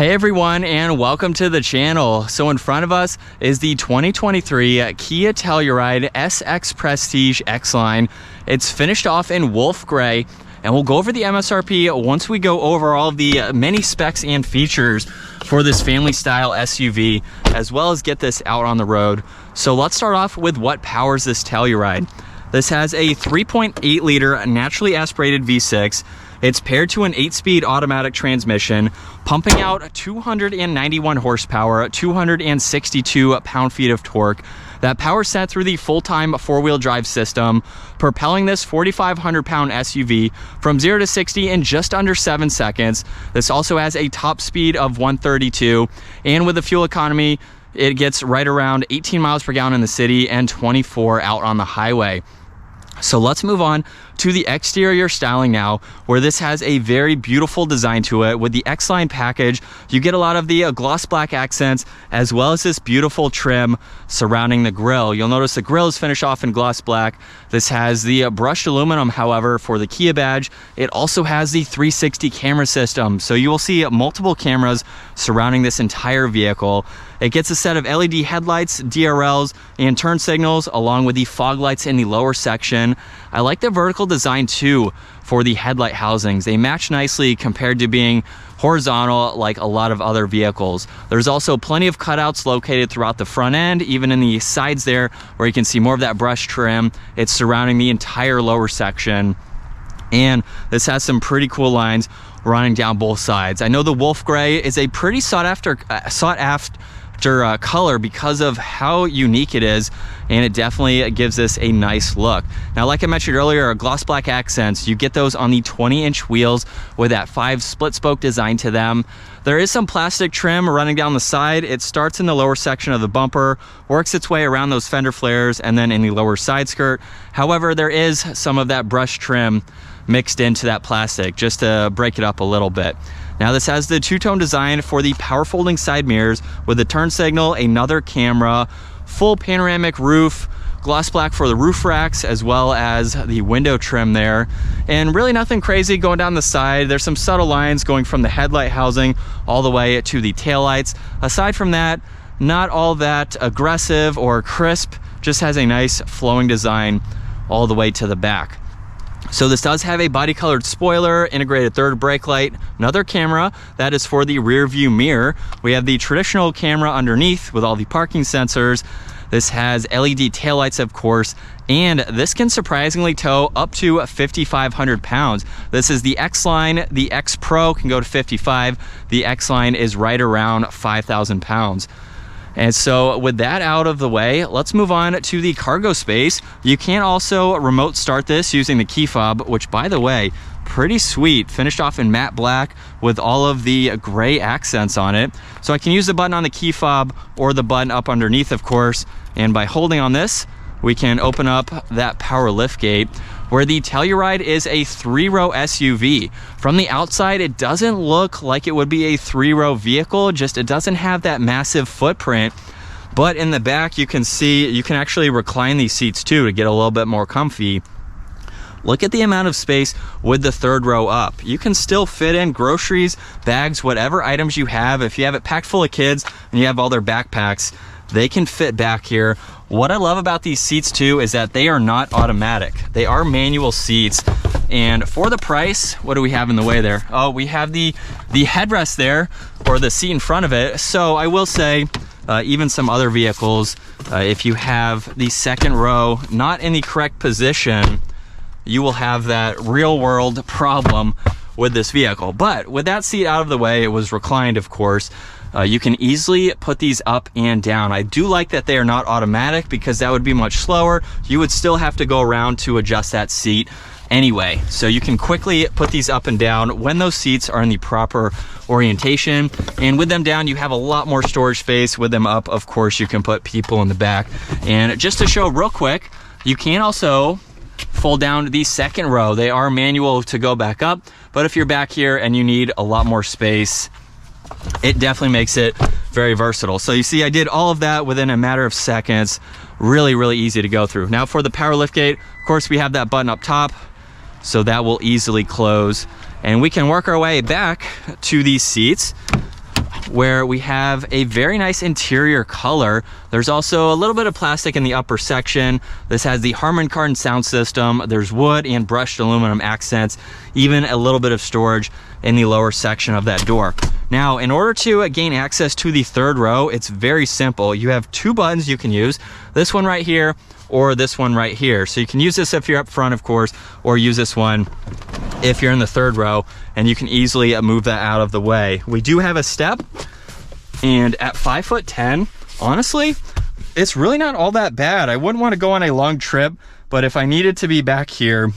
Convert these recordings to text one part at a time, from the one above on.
Hey everyone, and welcome to the channel. So in front of us is the 2023 Kia Telluride SX Prestige X-Line. It's finished off in wolf gray, and we'll go over the MSRP once we go over all of the many specs and features for this family style SUV, as well as get this out on the road. So let's start off with what powers this Telluride. This has a 3.8 liter naturally aspirated V6. It's paired to an 8-speed automatic transmission, pumping out 291 horsepower, 262 pound-feet of torque. That power sent through the full-time four-wheel drive system, propelling this 4,500-pound SUV from 0 to 60 in just under 7 seconds. This also has a top speed of 132, and with the fuel economy, it gets right around 18 miles per gallon in the city and 24 out on the highway. So let's move on to the exterior styling now, where this has a very beautiful design to it. With the X-Line package, you get a lot of the gloss black accents, as well as this beautiful trim surrounding the grille. You'll notice the grille is finished off in gloss black. This has the brushed aluminum, however, for the Kia badge. It also has the 360 camera system, so you will see multiple cameras surrounding this entire vehicle. It gets a set of LED headlights, DRLs, and turn signals, along with the fog lights in the lower section. I like the vertical design too for the headlight housings. They match nicely compared to being horizontal like a lot of other vehicles. There's also plenty of cutouts located throughout the front end, even in the sides there, where you can see more of that brush trim. It's surrounding the entire lower section. And this has some pretty cool lines running down both sides. I know the wolf gray is a pretty sought after color because of how unique it is, and it definitely gives this a nice look. Now, like I mentioned earlier, gloss black accents, you get those on the 20-inch wheels with that 5 split spoke design to them. There is some plastic trim running down the side. It starts in the lower section of the bumper, works its way around those fender flares, and then in the lower side skirt. However, there is some of that brush trim mixed into that plastic just to break it up a little bit. Now, this has the two-tone design for the power folding side mirrors with a turn signal, another camera, full panoramic roof, gloss black for the roof racks, as well as the window trim there. And really nothing crazy going down the side. There's some subtle lines going from the headlight housing all the way to the taillights. Aside from that, not all that aggressive or crisp, just has a nice flowing design all the way to the back. So this does have a body colored spoiler, integrated third brake light, another camera that is for the rear view mirror. We have the traditional camera underneath with all the parking sensors. This has LED taillights, of course, and this can surprisingly tow up to 5,500 pounds. This is the X-Line. The X Pro can go to 55. The X-Line is right around 5,000 pounds. And so with that out of the way, let's move on to the cargo space. You can also remote start this using the key fob, which, by the way, pretty sweet. Finished off in matte black with all of the gray accents on it. So I can use the button on the key fob or the button up underneath, of course. And by holding on this, we can open up that power lift gate, where the Telluride is a 3-row SUV. From the outside, it doesn't look like it would be a 3-row vehicle, just it doesn't have that massive footprint. But in the back, you can see, you can actually recline these seats too to get a little bit more comfy. Look at the amount of space with the third row up. You can still fit in groceries, bags, whatever items you have. If you have it packed full of kids and you have all their backpacks, they can fit back here. What I love about these seats too is that they are not automatic. They are manual seats. And for the price, what do we have in the way there? Oh, we have the headrest there, or the seat in front of it. So I will say, even some other vehicles, if you have the second row not in the correct position, you will have that real world problem with this vehicle. But with that seat out of the way, it was reclined, of course. You can easily put these up and down. I do like that they are not automatic, because that would be much slower. You would still have to go around to adjust that seat anyway. So you can quickly put these up and down when those seats are in the proper orientation. And with them down, you have a lot more storage space. With them up, of course, you can put people in the back. And just to show real quick, you can also fold down the second row. They are manual to go back up, but if you're back here and you need a lot more space, it definitely makes it very versatile. So you see, I did all of that within a matter of seconds. Really, really easy to go through. Now for the power liftgate, of course, we have that button up top, so that will easily close. And we can work our way back to these seats. where we have a very nice interior color. There's also a little bit of plastic in the upper section. This has the Harman Kardon sound system. There's wood and brushed aluminum accents, even a little bit of storage in the lower section of that door. Now, in order to gain access to the third row, it's very simple. You have two buttons you can use, this one right here or this one right here. So you can use this if you're up front, of course, or use this one if you're in the third row, and you can easily move that out of the way. We do have a step, and at 5'10", honestly, it's really not all that bad. I wouldn't want to go on a long trip, but if I needed to be back here,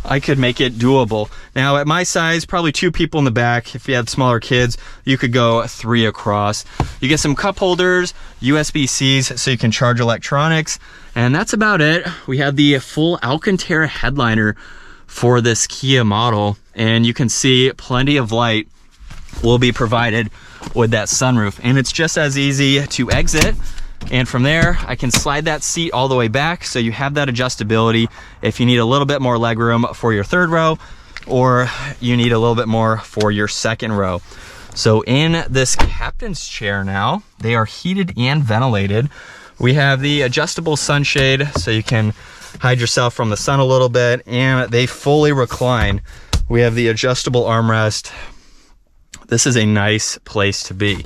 I could make it doable. Now, at my size, probably two people in the back. If you had smaller kids, you could go 3 across. You get some cup holders, USB-Cs, so you can charge electronics, and that's about it. We have the full Alcantara headliner for this Kia model, and you can see plenty of light will be provided with that sunroof, and it's just as easy to exit. And from there, I can slide that seat all the way back, so you have that adjustability if you need a little bit more legroom for your third row, or you need a little bit more for your second row. So in this captain's chair now, they are heated and ventilated. We have the adjustable sunshade, so you can hide yourself from the sun a little bit, and they fully recline. We have the adjustable armrest. This is a nice place to be.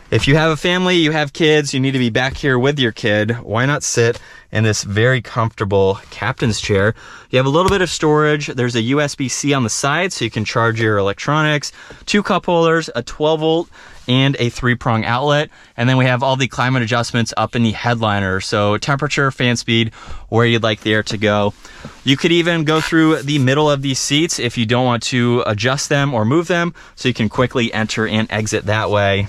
If you have a family, you have kids, you need to be back here with your kid, why not sit in this very comfortable captain's chair? You have a little bit of storage. There's a USB-C on the side, so you can charge your electronics, 2 cup holders, a 12-volt, and a 3-prong outlet. And then we have all the climate adjustments up in the headliner, so temperature, fan speed, where you'd like the air to go. You could even go through the middle of these seats if you don't want to adjust them or move them, so you can quickly enter and exit that way.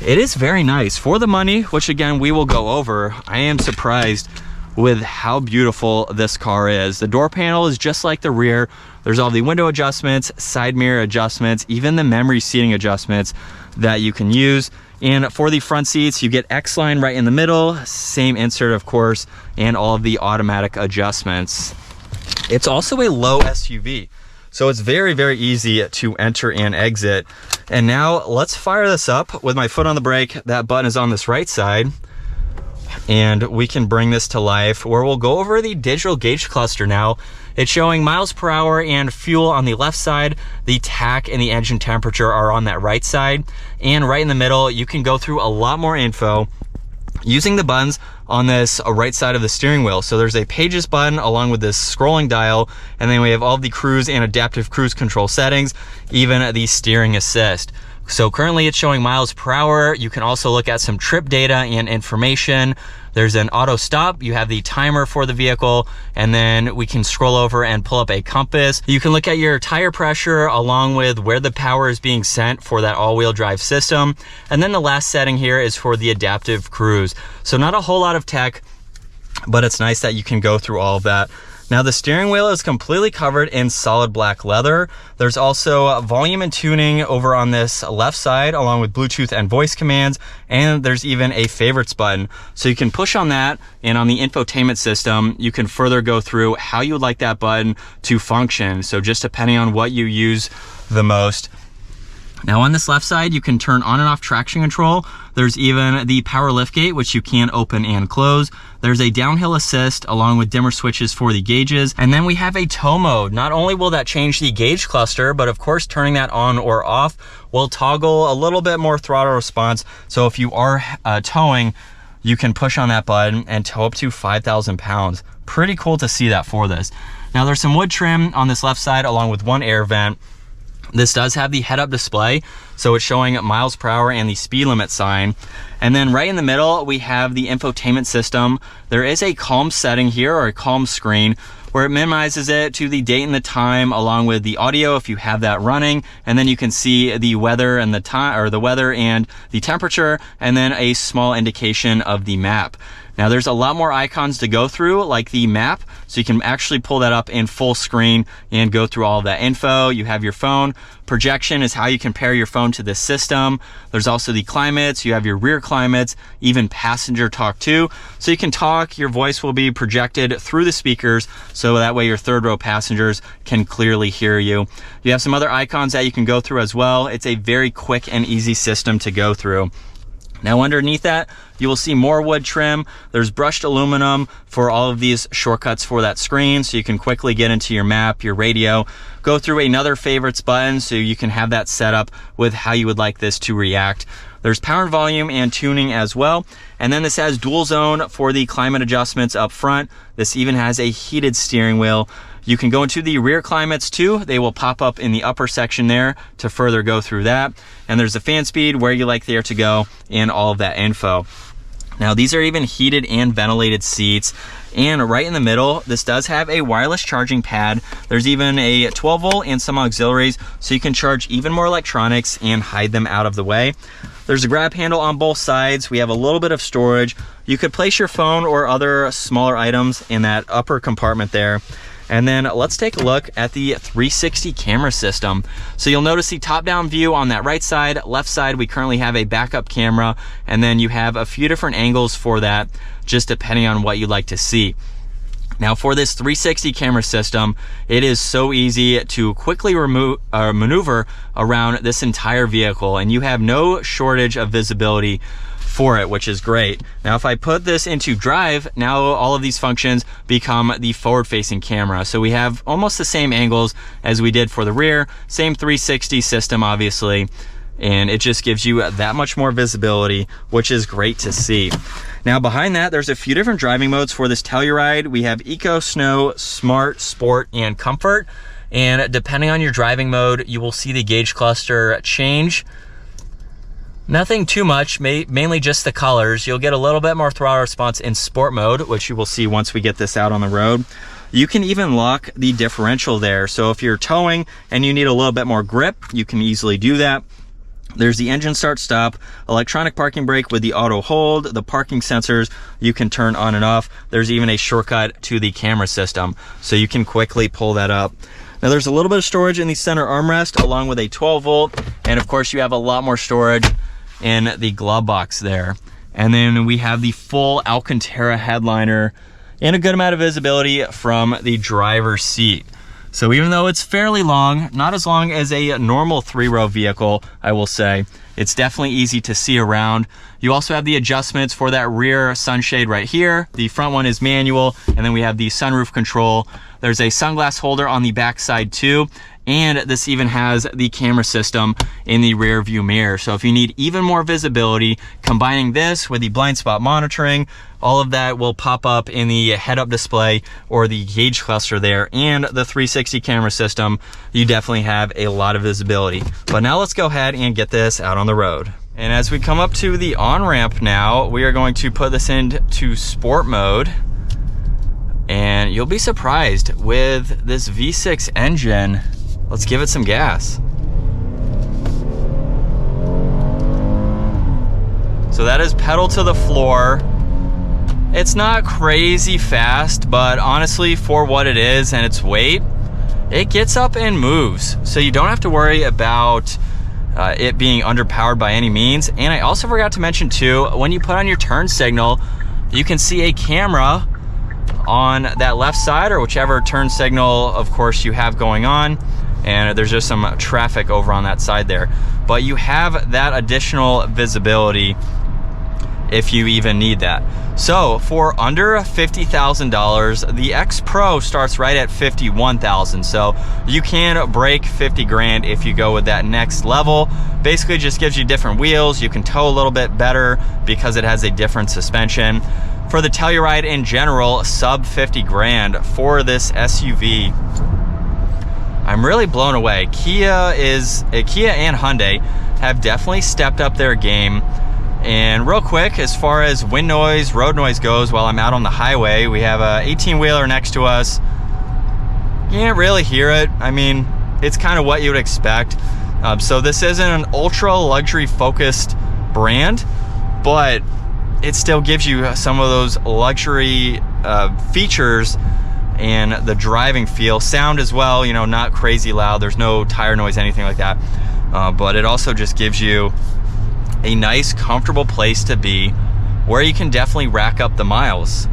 It is very nice for the money, which again, we will go over. I am surprised with how beautiful this car is. The door panel is just like the rear. There's all the window adjustments, side mirror adjustments, even the memory seating adjustments that you can use. And for the front seats, you get X-Line right in the middle, same insert, of course, and all of the automatic adjustments. It's also a low SUV, so it's very, very easy to enter and exit. And now let's fire this up with my foot on the brake. That button is on this right side, and we can bring this to life where we'll go over the digital gauge cluster now. It's showing miles per hour and fuel on the left side. The tach and the engine temperature are on that right side. And right in the middle, you can go through a lot more info using the buttons on this right side of the steering wheel. So there's a pages button along with this scrolling dial, and then we have all the cruise and adaptive cruise control settings, even the steering assist. So currently it's showing miles per hour. You can also look at some trip data and information. There's an auto stop. You have the timer for the vehicle, and then we can scroll over and pull up a compass. You can look at your tire pressure along with where the power is being sent for that all-wheel drive system. And then the last setting here is for the adaptive cruise. So not a whole lot of tech, but it's nice that you can go through all of that. Now the steering wheel is completely covered in solid black leather. There's also volume and tuning over on this left side, along with Bluetooth and voice commands, and there's even a favorites button. So you can push on that, and on the infotainment system, you can further go through how you would like that button to function. So just depending on what you use the most. Now on this left side, you can turn on and off traction control. There's even the power liftgate, which you can open and close. There's a downhill assist along with dimmer switches for the gauges. And then we have a tow mode. Not only will that change the gauge cluster, but of course turning that on or off will toggle a little bit more throttle response. So if you are towing, you can push on that button and tow up to 5,000 pounds. Pretty cool to see that for this. Now there's some wood trim on this left side along with one air vent. This does have the head-up display, so it's showing miles per hour and the speed limit sign. And then right in the middle, we have the infotainment system. There is a calm setting here, or a calm screen, where it minimizes it to the date and the time, along with the audio if you have that running. And then you can see the weather and the time, or the weather and the temperature, and then a small indication of the map. Now there's a lot more icons to go through, like the map, so you can actually pull that up in full screen and go through all of that info. You have your phone. Projection is how you compare your phone to this system. There's also the climates. You have your rear climates, even passenger talk too. So you can talk, your voice will be projected through the speakers, so that way your third row passengers can clearly hear you. You have some other icons that you can go through as well. It's a very quick and easy system to go through. Now underneath that, you will see more wood trim. There's brushed aluminum for all of these shortcuts for that screen, so you can quickly get into your map, your radio, go through another favorites button, so you can have that set up with how you would like this to react. There's power and volume and tuning as well. And then this has dual zone for the climate adjustments up front. This even has a heated steering wheel. You can go into the rear climates too. They will pop up in the upper section there to further go through that. And there's the fan speed, where you like the air to go, and all of that info. Now these are even heated and ventilated seats. And right in the middle, this does have a wireless charging pad. There's even a 12 volt and some auxiliaries, so you can charge even more electronics and hide them out of the way. There's a grab handle on both sides. We have a little bit of storage. You could place your phone or other smaller items in that upper compartment there. And then let's take a look at the 360 camera system. So you'll notice the top-down view on that right side. Left side, we currently have a backup camera, and then you have a few different angles for that, just depending on what you'd like to see. Now for this 360 camera system, it is so easy to quickly maneuver around this entire vehicle, and you have no shortage of visibility for it, which is great. Now if I put this into drive, now all of these functions become the forward-facing camera. So we have almost the same angles as we did for the rear, same 360 system obviously, and it just gives you that much more visibility, which is great to see. Now behind that, there's a few different driving modes for this Telluride. We have Eco, Snow, Smart, Sport, and Comfort. And depending on your driving mode, you will see the gauge cluster change. Nothing too much, mainly just the colors. You'll get a little bit more throttle response in sport mode, which you will see once we get this out on the road. You can even lock the differential there. So if you're towing and you need a little bit more grip, you can easily do that. There's the engine start stop, electronic parking brake with the auto hold, the parking sensors you can turn on and off. There's even a shortcut to the camera system, so you can quickly pull that up. Now there's a little bit of storage in the center armrest along with a 12 volt, and of course you have a lot more storage in the glove box there. And then we have the full Alcantara headliner and a good amount of visibility from the driver's seat. So even though it's fairly long, not as long as a normal 3-row vehicle, I will say, it's definitely easy to see around. You also have the adjustments for that rear sunshade right here. The front one is manual, and then we have the sunroof control. There's a sunglass holder on the back side too, and this even has the camera system in the rear view mirror. So if you need even more visibility, combining this with the blind spot monitoring, all of that will pop up in the head-up display or the gauge cluster there, and the 360 camera system, you definitely have a lot of visibility. But now let's go ahead and get this out on the road. And as we come up to the on-ramp now, we are going to put this into sport mode. And you'll be surprised with this V6 engine. Let's give it some gas. So that is pedal to the floor. It's not crazy fast, but honestly, for what it is and its weight, it gets up and moves. So you don't have to worry about it being underpowered by any means. And I also forgot to mention too, when you put on your turn signal, you can see a camera on that left side, or whichever turn signal of course you have going on, and there's just some traffic over on that side there, but you have that additional visibility if you even need that. So for under $50,000, the X Pro starts right at $51,000. So you can break 50 grand if you go with that next level. Basically just gives you different wheels. You can tow a little bit better because it has a different suspension. For the Telluride in general, sub 50 grand for this SUV. I'm really blown away. Kia and Hyundai have definitely stepped up their game. And real quick, as far as wind noise, road noise goes, while I'm out on the highway, we have a 18-wheeler next to us. You can't really hear it. I mean, it's kind of what you would expect. So this isn't an ultra luxury focused brand, but it still gives you some of those luxury features and the driving feel. Sound as well, you know, not crazy loud. There's no tire noise, anything like that. But it also just gives you a nice, comfortable place to be where you can definitely rack up the miles.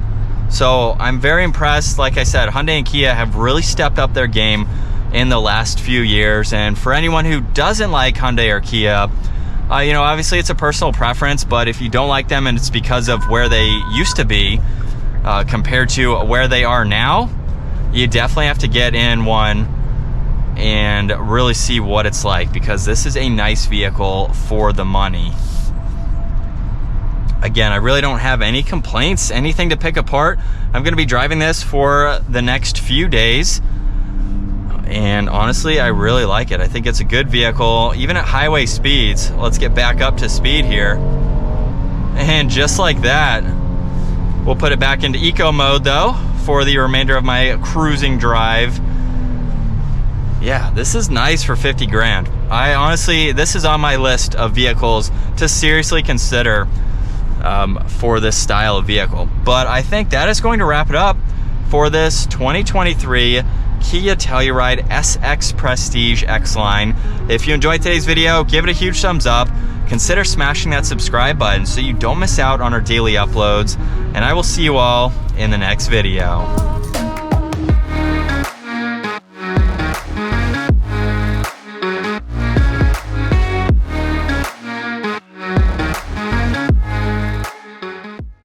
So I'm very impressed. Like I said, Hyundai and Kia have really stepped up their game in the last few years. And for anyone who doesn't like Hyundai or Kia, you know, obviously it's a personal preference, but if you don't like them and it's because of where they used to be compared to where they are now, you definitely have to get in one and really see what it's like, because this is a nice vehicle for the money. Again, I really don't have any complaints, anything to pick apart. I'm going to be driving this for the next few days, and honestly, I really like it. I think it's a good vehicle, even at highway speeds. Let's get back up to speed here. And just like that, we'll put it back into eco mode though for the remainder of my cruising drive. Yeah, this is nice for 50 grand. I honestly, this is on my list of vehicles to seriously consider for this style of vehicle. But I think that is going to wrap it up for this 2023 Kia Telluride SX Prestige X-Line. If you enjoyed today's video, give it a huge thumbs up. Consider smashing that subscribe button so you don't miss out on our daily uploads. And I will see you all in the next video.